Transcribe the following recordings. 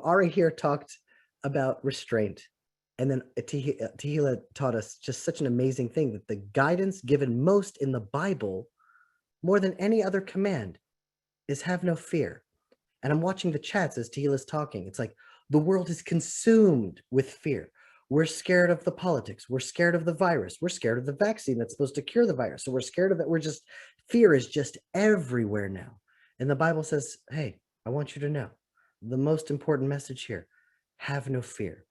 Ari here talked about restraint. And then Tehila taught us just such an amazing thing that the guidance given most in the Bible, more than any other command, is have no fear. And I'm watching the chats as Tehila's talking. It's like the world is consumed with fear. We're scared of the politics. We're scared of the virus. We're scared of the vaccine that's supposed to cure the virus. So we're scared of it. Fear is just everywhere now. And the Bible says, hey, I want you to know the most important message here, have no fear.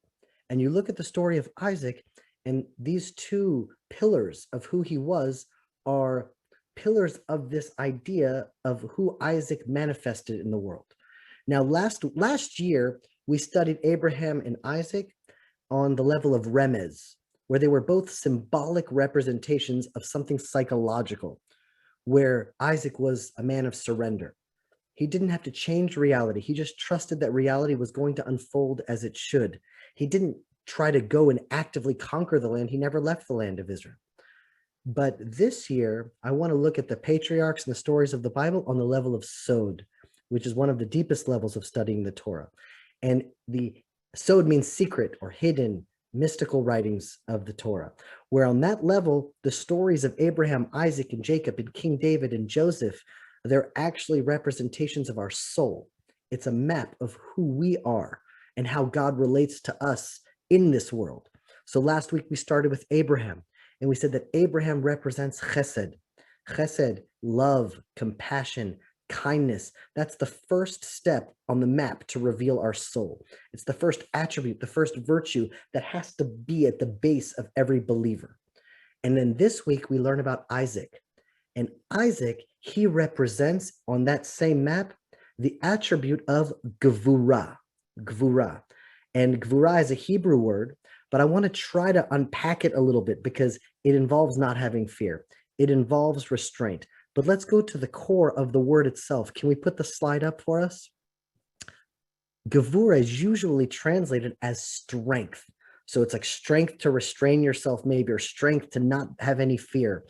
And you look at the story of Isaac, and these two pillars of who he was are pillars of this idea of who Isaac manifested in the world. Now, last year, we studied Abraham and Isaac on the level of remez, where they were both symbolic representations of something psychological, where Isaac was a man of surrender. He didn't have to change reality. He just trusted that reality was going to unfold as it should. He didn't try to go and actively conquer the land. He never left the land of Israel. But this year, I want to look at the patriarchs and the stories of the Bible on the level of Sod, which is one of the deepest levels of studying the Torah. And the Sod means secret or hidden, mystical writings of the Torah, where on that level, the stories of Abraham, Isaac, and Jacob, and King David, and Joseph, they're actually representations of our soul. It's a map of who we are and how God relates to us in this world. So last week we started with Abraham, and we said that Abraham represents chesed. Chesed, love, compassion, kindness. That's the first step on the map to reveal our soul. It's the first attribute, the first virtue that has to be at the base of every believer. And then this week we learn about Isaac. And Isaac, he represents on that same map the attribute of Gevurah. Gevurah. And Gevurah is a Hebrew word, but I want to try to unpack it a little bit because it involves not having fear. It involves restraint. But let's go to the core of the word itself. Can we put the slide up for us? Gevurah is usually translated as strength. So it's like strength to restrain yourself maybe, or strength to not have any fear.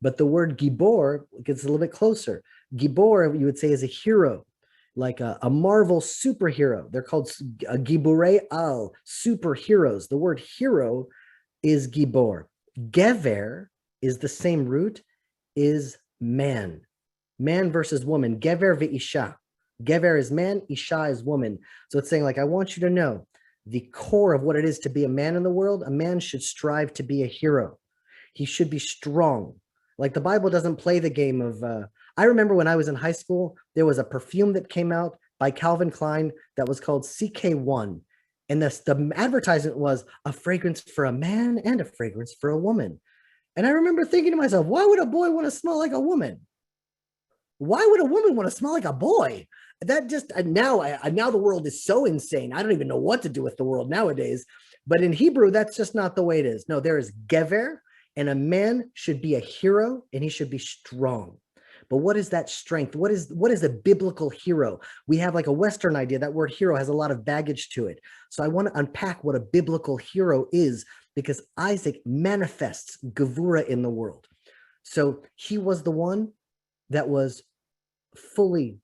But the word gibor gets a little bit closer. Gibor, you would say, is a hero, like a Marvel superhero. They're called giborei al, superheroes. The word hero is gibor. Gever is the same root, is man. Man versus woman. Gever ve'isha. Gever is man, isha is woman. So it's saying, like, I want you to know the core of what it is to be a man in the world. A man should strive to be a hero. He should be strong. Like, the Bible doesn't play the game of, I remember when I was in high school, there was a perfume that came out by Calvin Klein that was called CK1. And the advertisement was a fragrance for a man and a fragrance for a woman. And I remember thinking to myself, why would a boy want to smell like a woman? Why would a woman want to smell like a boy? That just, now the world is so insane. I don't even know what to do with the world nowadays. But in Hebrew, that's just not the way it is. No, there is gever. And a man should be a hero, and he should be strong. But what is that strength? What is a biblical hero? We have like a Western idea. That word hero has a lot of baggage to it. So I want to unpack what a biblical hero is, because Isaac manifests Gevurah in the world. So he was the one that was fully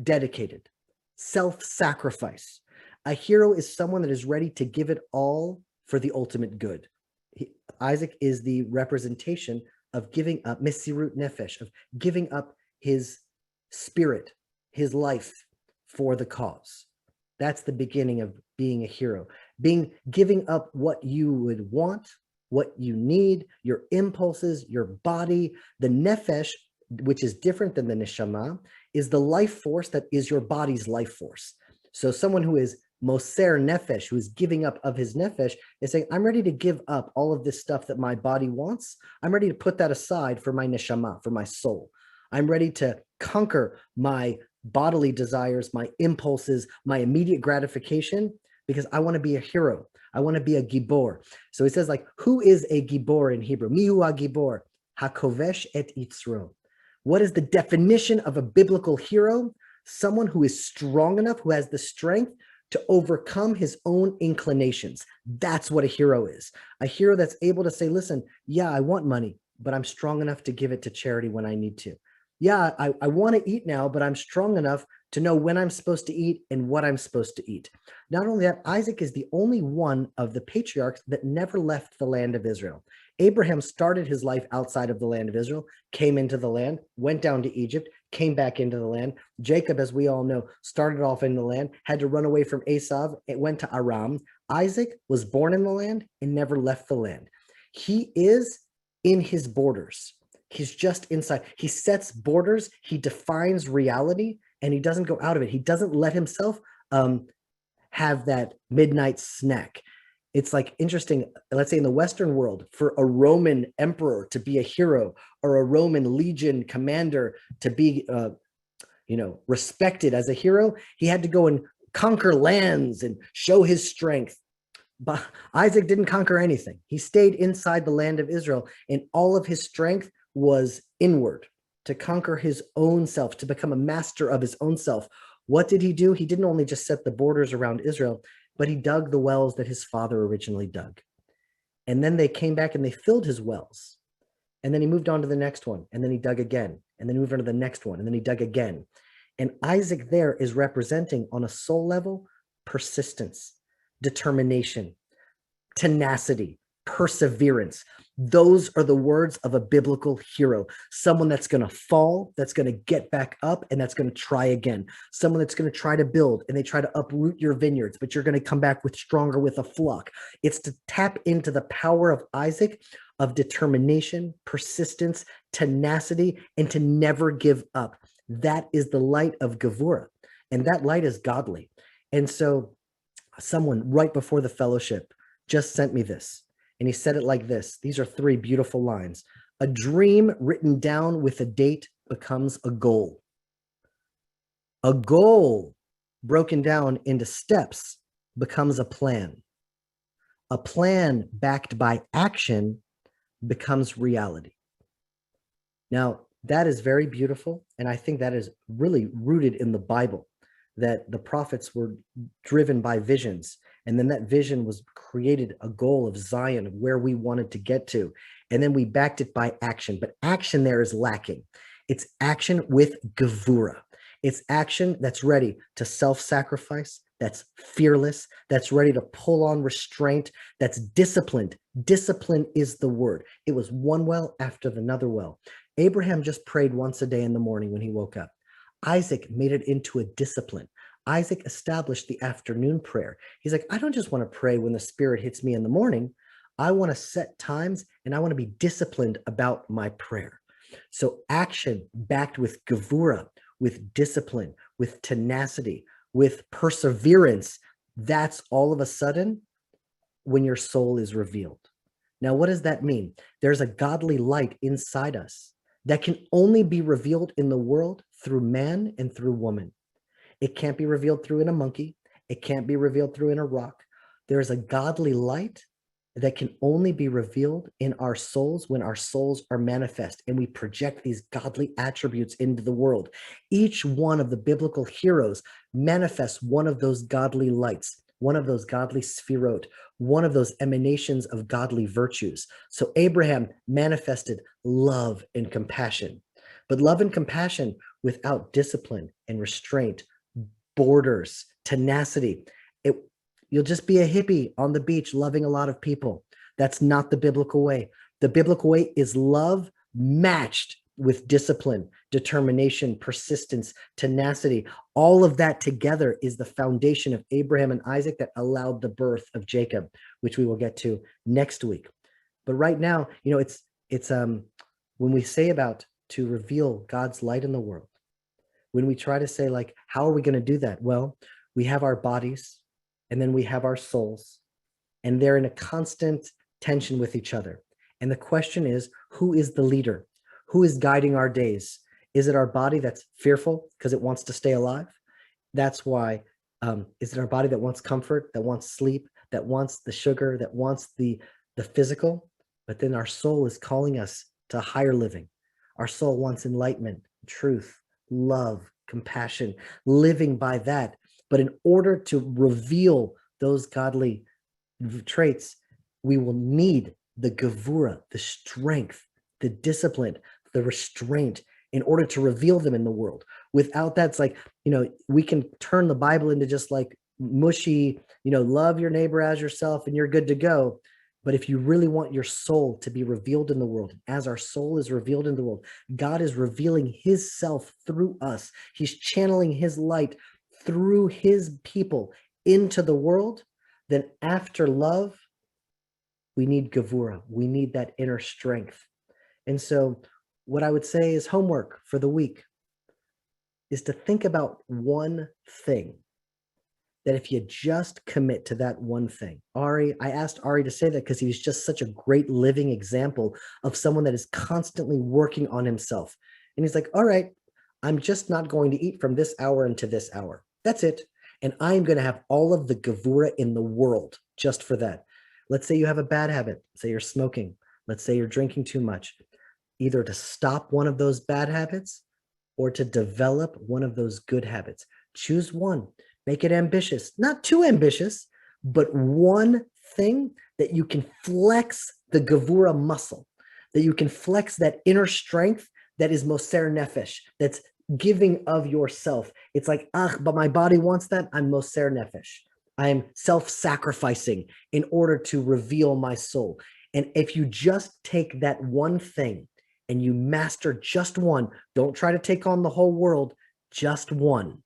dedicated, self-sacrifice. A hero is someone that is ready to give it all for the ultimate good. Isaac is the representation of giving up, mesirut nefesh, of giving up his spirit, his life for the cause. That's the beginning of being a hero. Giving up what you would want, what you need, your impulses, your body. The nefesh, which is different than the neshama, is the life force that is your body's life force. So someone who is moser nefesh, who is giving up of his nefesh, is saying, I'm ready to give up all of this stuff that my body wants. I'm ready to put that aside for my neshama, for my soul. I'm ready to conquer my bodily desires, my impulses, my immediate gratification, because I want to be a hero. I want to be a gibor. So he says, like, who is a gibor in Hebrew? Mihu ha-gibor, hakovesh et yitzro. What is the definition of a biblical hero? Someone who is strong enough, who has the strength to overcome his own inclinations. That's what a hero is. A hero that's able to say, listen, yeah, I want money, but I'm strong enough to give it to charity when I need to. yeah, I want to eat now, but I'm strong enough to know when I'm supposed to eat and what I'm supposed to eat. Not only that, Isaac is the only one of the patriarchs that never left the land of Israel. Abraham started his life outside of the land of Israel, came into the land, went down to Egypt, came back into the land. Jacob, as we all know, started off in the land, had to run away from Esau, it went to Aram. Isaac was born in the land and never left the land. He is in his borders. He's just inside. He sets borders, he defines reality, and he doesn't go out of it. He doesn't let himself have that midnight snack. It's like interesting, let's say in the Western world, for a Roman emperor to be a hero or a Roman legion commander to be, respected as a hero, he had to go and conquer lands and show his strength. But Isaac didn't conquer anything. He stayed inside the land of Israel, and all of his strength was inward, to conquer his own self, to become a master of his own self. What did he do? He didn't only just set the borders around Israel, but he dug the wells that his father originally dug. And then they came back and they filled his wells. And then he moved on to the next one. And then he dug again. And then he moved on to the next one. And then he dug again. And Isaac there is representing on a soul level, persistence, determination, tenacity, perseverance. Those are the words of a biblical hero. Someone that's going to fall, that's going to get back up, and that's going to try again. Someone that's going to try to build, and they try to uproot your vineyards, but you're going to come back with stronger with a flock. It's to tap into the power of Isaac, of determination, persistence, tenacity, and to never give up. That is the light of Gevurah, and that light is godly. And so someone right before the fellowship just sent me this. And he said it like this. These are 3 beautiful lines. A dream written down with a date becomes a goal. A goal broken down into steps becomes a plan. A plan backed by action becomes reality. Now, that is very beautiful. And I think that is really rooted in the Bible, that the prophets were driven by visions. And then that vision was created a goal of Zion, of where we wanted to get to. And then we backed it by action. But action there is lacking. It's action with Gevurah. It's action that's ready to self-sacrifice, that's fearless, that's ready to pull on restraint, that's disciplined. Discipline is the word. It was one well after another well. Abraham just prayed once a day in the morning when he woke up. Isaac made it into a discipline. Isaac established the afternoon prayer. He's like, I don't just want to pray when the Spirit hits me in the morning. I want to set times and I want to be disciplined about my prayer. So action backed with Gevurah, with discipline, with tenacity, with perseverance, that's all of a sudden when your soul is revealed. Now, what does that mean? There's a godly light inside us that can only be revealed in the world through man and through woman. It can't be revealed through in a monkey. It can't be revealed through in a rock. There is a godly light that can only be revealed in our souls when our souls are manifest and we project these godly attributes into the world. Each one of the biblical heroes manifests one of those godly lights, one of those godly sphirot, one of those emanations of godly virtues. So Abraham manifested love and compassion, but love and compassion without discipline and restraint, borders, tenacity. You'll just be a hippie on the beach loving a lot of people. That's not the biblical way. The biblical way is love matched with discipline, determination, persistence, tenacity. All of that together is the foundation of Abraham and Isaac that allowed the birth of Jacob, which we will get to next week. But right now, it's when we say about to reveal God's light in the world, when we try to say like, how are we going to do that? Well, we have our bodies and then we have our souls, and they're in a constant tension with each other. And the question is, who is the leader? Who is guiding our days? Is it our body that's fearful because it wants to stay alive? That's why. Is it our body that wants comfort, that wants sleep, that wants the sugar, that wants the physical? But then our soul is calling us to higher living. Our soul wants enlightenment, truth, love, compassion, living by that. But in order to reveal those godly traits, we will need the Gevurah, the strength, the discipline, the restraint. in order to reveal them in the world. Without that, it's like, we can turn the Bible into just like mushy, love your neighbor as yourself and you're good to go. But if you really want your soul to be revealed in the world, as our soul is revealed in the world, God is revealing his self through us. He's channeling his light through his people into the world. Then after love, we need Gevurah. We need that inner strength. And so what I would say is homework for the week is to think about one thing that if you just commit to that one thing. I asked Ari to say that because he was just such a great living example of someone that is constantly working on himself. And he's like, all right, I'm just not going to eat from this hour into this hour. That's it. And I'm going to have all of the Gevurah in the world just for that. Let's say you have a bad habit. Say you're smoking. Let's say you're drinking too much. Either to stop one of those bad habits or to develop one of those good habits. Choose one. Make it ambitious, not too ambitious, but one thing that you can flex the Gevurah muscle, that you can flex that inner strength that is moser nefesh, that's giving of yourself. It's like, but my body wants that. I'm moser nefesh. I'm self-sacrificing in order to reveal my soul. And if you just take that one thing and you master just one, don't try to take on the whole world, just one,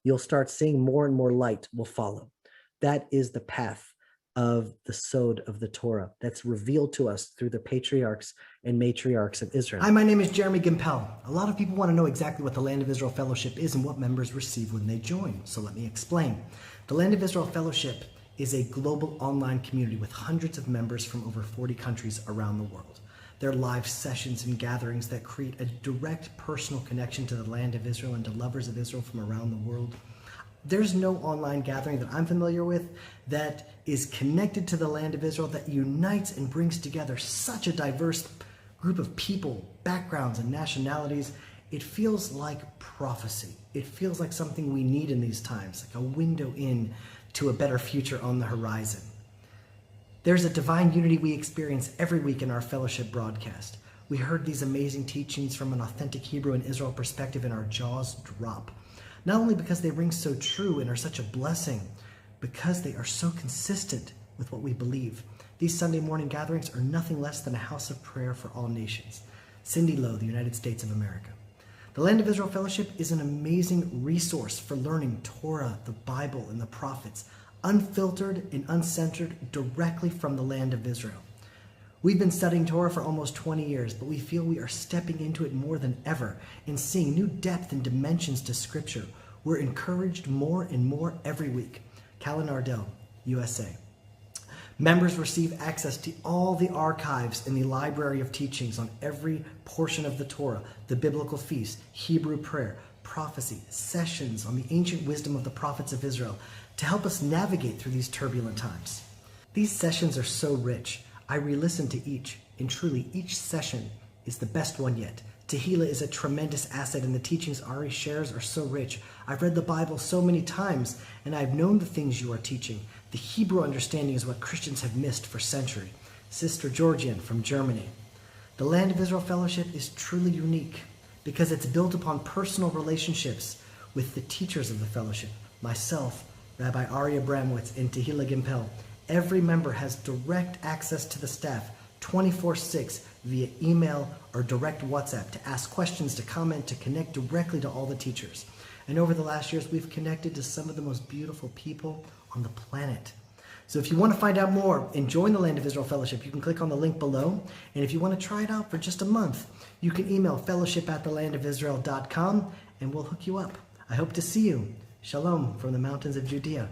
you'll start seeing more and more light will follow. That is the path of the sod of the Torah that's revealed to us through the patriarchs and matriarchs of Israel. Hi, my name is Jeremy Gimpel. A lot of people want to know exactly what the Land of Israel Fellowship is and what members receive when they join. So let me explain. The Land of Israel Fellowship is a global online community with hundreds of members from over 40 countries around the world. There are live sessions and gatherings that create a direct personal connection to the Land of Israel and to lovers of Israel from around the world. There's no online gathering that I'm familiar with that is connected to the Land of Israel that unites and brings together such a diverse group of people, backgrounds, and nationalities. It feels like prophecy. It feels like something we need in these times, like a window in to a better future on the horizon. There's a divine unity we experience every week in our fellowship broadcast. We heard these amazing teachings from an authentic Hebrew and Israel perspective and our jaws drop. Not only because they ring so true and are such a blessing, because they are so consistent with what we believe. These Sunday morning gatherings are nothing less than a house of prayer for all nations. Cindy Lowe, the United States of America. The Land of Israel Fellowship is an amazing resource for learning Torah, the Bible, and the prophets, unfiltered and uncensored directly from the Land of Israel. We've been studying Torah for almost 20 years, but we feel we are stepping into it more than ever and seeing new depth and dimensions to Scripture. We're encouraged more and more every week. Callan Ardell, USA. Members receive access to all the archives in the library of teachings on every portion of the Torah, the biblical feasts, Hebrew prayer, prophecy, sessions on the ancient wisdom of the prophets of Israel to help us navigate through these turbulent times. These sessions are so rich. I re-listen to each, and truly each session is the best one yet. Tehila is a tremendous asset, and the teachings Ari shares are so rich. I've read the Bible so many times, and I've known the things you are teaching. The Hebrew understanding is what Christians have missed for centuries. Sister Georgian from Germany. The Land of Israel Fellowship is truly unique because it's built upon personal relationships with the teachers of the fellowship. Myself, Rabbi Ari Abramowitz, and Tehila Gimpel. Every member has direct access to the staff 24/6 via email or direct WhatsApp to ask questions, to comment, to connect directly to all the teachers. And over the last years, we've connected to some of the most beautiful people on the planet. So if you want to find out more and join the Land of Israel Fellowship, you can click on the link below. And if you want to try it out for just a month, you can email fellowship@thelandofisrael.com and we'll hook you up. I hope to see you. Shalom from the mountains of Judea.